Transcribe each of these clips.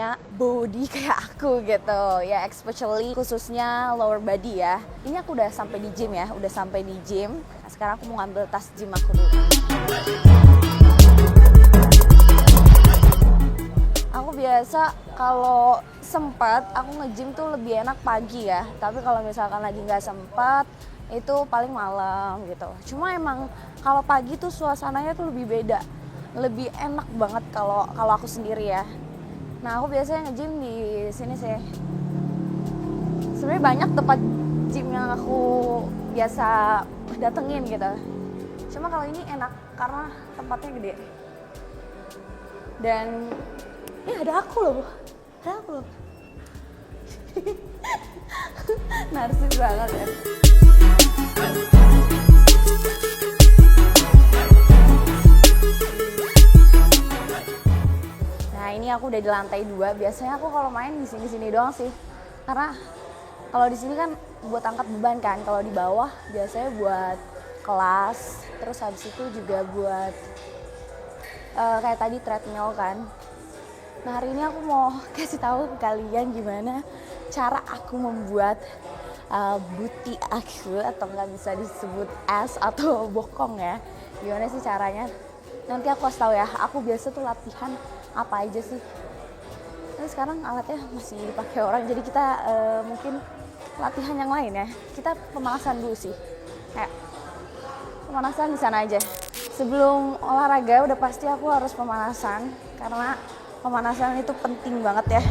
punya body kayak aku gitu ya, especially khususnya lower body ya. Ini aku udah sampai di gym ya, udah sampai di gym. Nah, sekarang aku mau ngambil tas gym aku dulu. Aku biasa kalau sempat aku nge-gym tuh lebih enak pagi ya. Tapi kalau misalkan lagi nggak sempat itu paling malam gitu. Cuma emang kalau pagi tuh suasananya tuh lebih beda, lebih enak banget kalau aku sendiri ya. Nah aku biasanya nge-gym di sini sih. Sebenarnya banyak tempat gym yang aku biasa datengin gitu. Cuma kalau ini enak karena tempatnya gede. Dan ini ada aku loh. Narsis banget ya. Nah ini aku udah di lantai 2. Biasanya aku kalau main di sini doang sih. Karena kalau di sini kan buat angkat beban kan. Kalau di bawah biasanya buat kelas. Terus habis itu juga buat kayak tadi treadmill kan. Nah hari ini aku mau kasih tahu ke kalian gimana cara aku membuat booty aku, atau nggak bisa disebut ass atau bokong ya. Gimana sih caranya? Nanti aku kasih tahu ya. Aku biasa tuh latihan apa aja sih. Tapi sekarang alatnya masih dipakai orang, jadi kita mungkin latihan yang lain ya. Kita pemanasan dulu sih. Kayak pemanasan di sana aja. Sebelum olahraga udah pasti aku harus pemanasan karena pemanasan itu penting banget ya.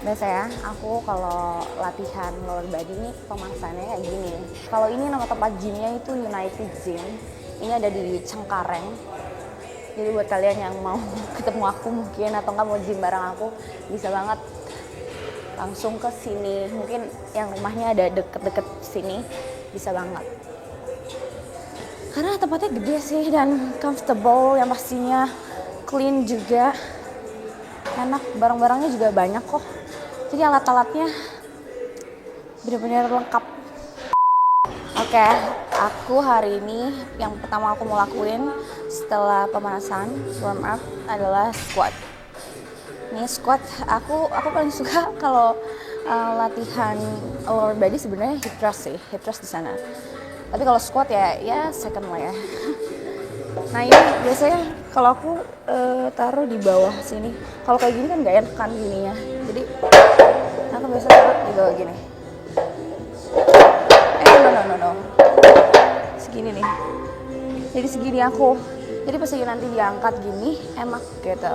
Biasa ya, aku kalau latihan lower body ini pemanasannya kayak gini. Kalau ini nama tempat gymnya itu United Gym. Ini ada di Cengkareng. Jadi buat kalian yang mau ketemu aku mungkin atau nggak mau gym bareng aku, bisa banget langsung ke sini. Mungkin yang rumahnya ada deket-deket sini, bisa banget. Karena tempatnya gede sih dan comfortable, yang pastinya clean juga. Enak, barang-barangnya juga banyak kok. Jadi alat-alatnya benar-benar lengkap. Oke, aku hari ini yang pertama aku mau lakuin setelah pemanasan warm up adalah squat. Ini squat aku paling suka kalau latihan lower body sebenarnya hip thrust sih, hip thrust di sana. Tapi kalau squat ya second lah ya. Nah ini biasanya kalau aku taruh di bawah sini. Kalau kayak gini kan nggak enak kan gininya. Jadi aku biasa taruh di bawah gini. No. Segini nih. Jadi segini aku. Jadi pas nanti diangkat gini enak gitu.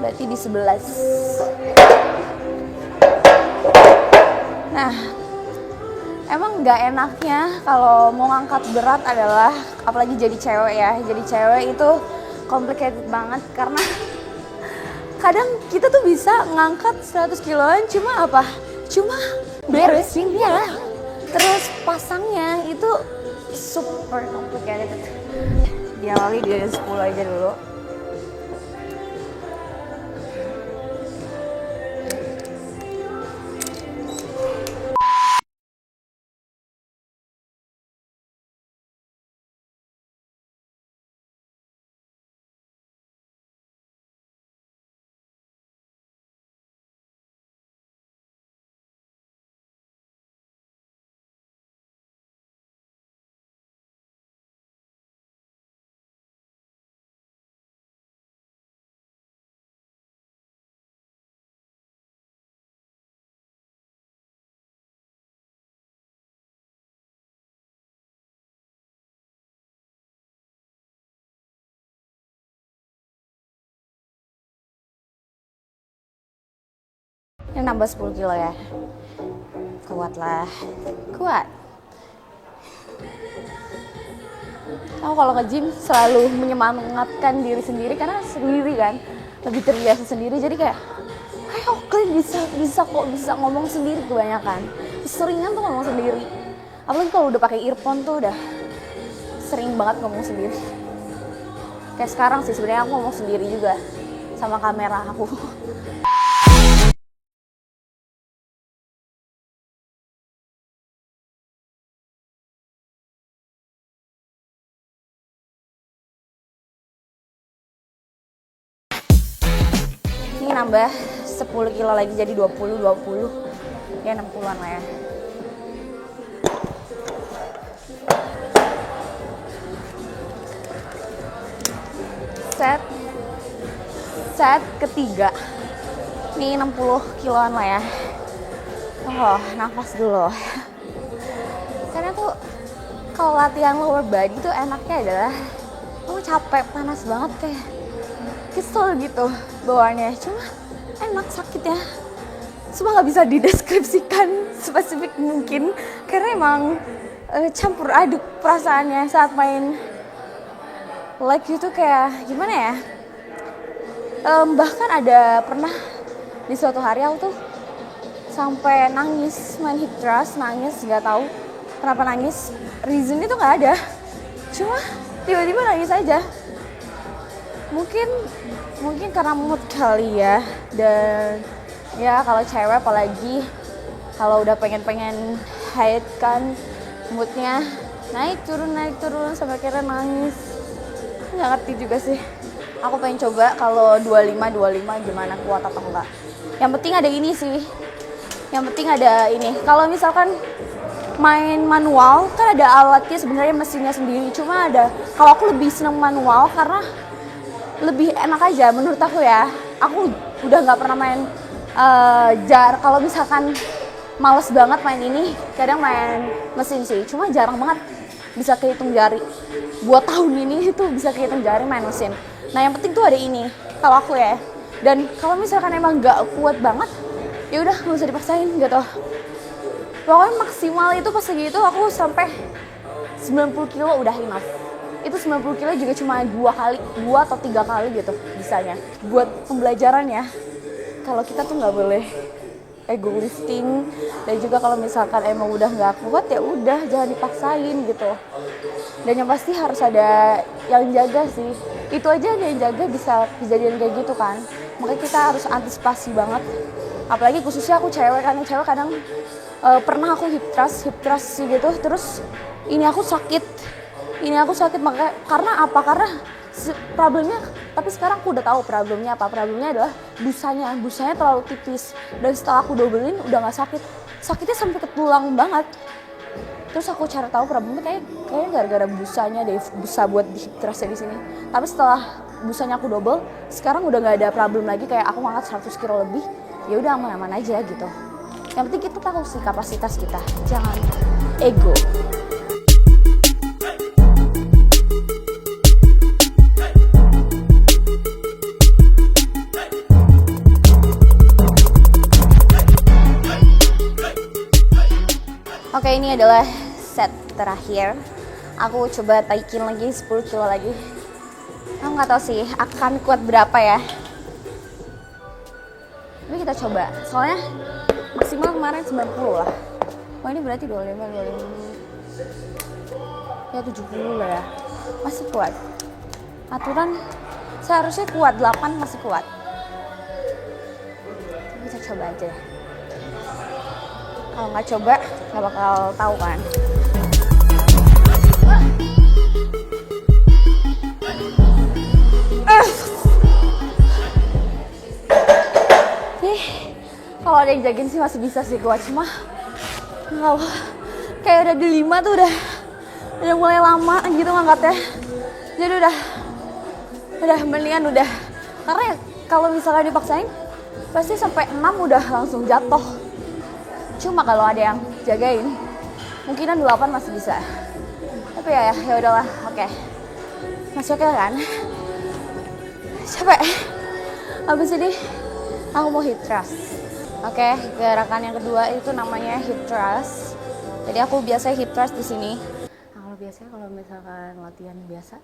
Berarti di 11. Nah, emang nggak enaknya kalau mau ngangkat berat adalah, apalagi jadi cewek ya. Jadi cewek itu complicated banget karena kadang kita tuh bisa ngangkat 100 kiloan cuma apa? Cuma beresin dia. Terus pasangnya itu super complicated. Diawali dari 10 aja dulu. Ini nambah 10 kilo ya. Kuat lah. Kuat. Aku kalau nge-gym selalu menyemangatkan diri sendiri karena sendiri kan. Lebih terbiasa sendiri, jadi kayak ayo kalian bisa ngomong sendiri kebanyakan. Seringan tuh ngomong sendiri. Apalagi kalau udah pakai earphone tuh udah sering banget ngomong sendiri. Kayak sekarang sih sebenarnya aku ngomong sendiri juga sama kamera aku. Ini nambah 10 kilo lagi jadi 20 ya 60-an lah ya. Set ketiga. Ini 60 kiloan lah ya. Oh, nafas dulu. Karena tuh kalau latihan lower body tuh enaknya adalah kamu capek, panas banget kayak kesel gitu bawaannya. Cuma enak sakitnya. Cuma nggak bisa dideskripsikan spesifik mungkin karena emang campur aduk perasaannya saat main leg itu kayak gimana ya. Bahkan ada pernah di suatu hari aku tuh sampai nangis main hip thrust, nangis nggak tahu kenapa nangis, reason itu nggak ada, cuma tiba-tiba nangis aja. Mungkin karena mood kali ya, dan ya kalau cewek apalagi kalau udah pengen haid kan moodnya naik turun sampai akhirnya nangis. Nggak ngerti juga sih. Aku pengen coba kalau 25 gimana, kuat atau enggak. Yang penting ada ini sih. Yang penting ada ini. Kalau misalkan main manual kan ada alatnya sebenarnya, mesinnya sendiri. Cuma kalau aku lebih seneng manual karena lebih enak aja menurut aku ya. Aku udah nggak pernah main kalau misalkan males banget main ini, kadang main mesin sih. Cuma jarang banget bisa kehitung jari. Buat tahun ini itu bisa kehitung jari main mesin. Nah yang penting tuh ada ini kalau aku ya. Dan kalau misalkan emang nggak kuat banget, ya udah nggak usah dipaksain gitu. Pokoknya maksimal itu pas segitu aku sampai 90 kilo udah enough. Itu 90 kilo juga cuma 2 atau 3 kali gitu bisanya. Buat pembelajaran ya, kalau kita tuh nggak boleh ego lifting, dan juga kalau misalkan emang udah nggak kuat ya udah jangan dipaksain gitu. Dan yang pasti harus ada yang jaga sih. Itu aja ada yang jaga bisa kejadian kayak gitu kan. Makanya kita harus antisipasi banget. Apalagi khususnya aku cewek kan, cewek kadang pernah aku hip thrust gitu, terus ini aku sakit makanya karena apa? Karena problemnya, tapi sekarang aku udah tahu problemnya apa. Problemnya adalah busanya terlalu tipis, dan setelah aku dobelin udah nggak sakitnya sampai ke tulang banget. Terus aku cari tahu problemnya kayaknya gara-gara busanya deh, busa buat di hip thrustnya di sini. Tapi setelah busanya aku double, sekarang udah nggak ada problem lagi, kayak aku ngangkat 100 kilo lebih, ya udah aman-aman aja gitu. Yang penting kita tahu sih kapasitas kita, jangan ego. Oke, ini adalah set terakhir. Aku coba taikin lagi 10 kilo lagi. Aku nggak tahu sih akan kuat berapa ya. Tapi kita coba. Soalnya maksimal kemarin 90 lah. Wah ini berarti 25. Ya 70 lah ya. Masih kuat. Aturan seharusnya kuat, 8 masih kuat. Kita coba aja ya. Kalau nggak coba, nggak bakal tahu kan. Kalau ada yang jagain sih masih bisa sih kuat, cuma nggak, kayak udah di 5 tuh udah mulai lama gitu ngangkatnya. Jadi udah mendingan udah. Karena ya, kalau misalnya dipaksain pasti sampai 6 udah langsung jatuh. Cuma kalau ada yang jagain, mungkinan 8 masih bisa. Tapi ya udahlah, oke. Masih oke kan? Capek. Habis ini aku mau hip thrust. Oke, gerakan yang kedua itu namanya hip thrust. Jadi aku biasanya hip thrust di sini. Nah, kalau biasanya kalau misalkan latihan biasa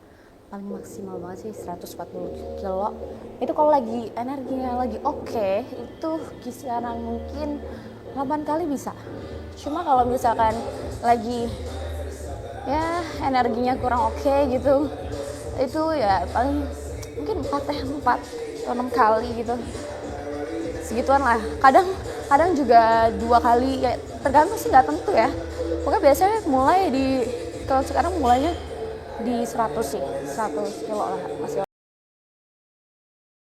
paling maksimal banget sih 140 kilo. Itu kalau lagi energinya lagi oke, itu kisaran mungkin 8 kali bisa. Cuma kalau misalkan lagi ya energinya kurang oke gitu, itu ya paling mungkin 4 atau 6 kali gitu. Segituan lah. Kadang juga 2 kali, ya tergantung sih, nggak tentu ya. Pokoknya biasanya mulai kalau sekarang mulainya di 100 sih, 100 kilo lah masih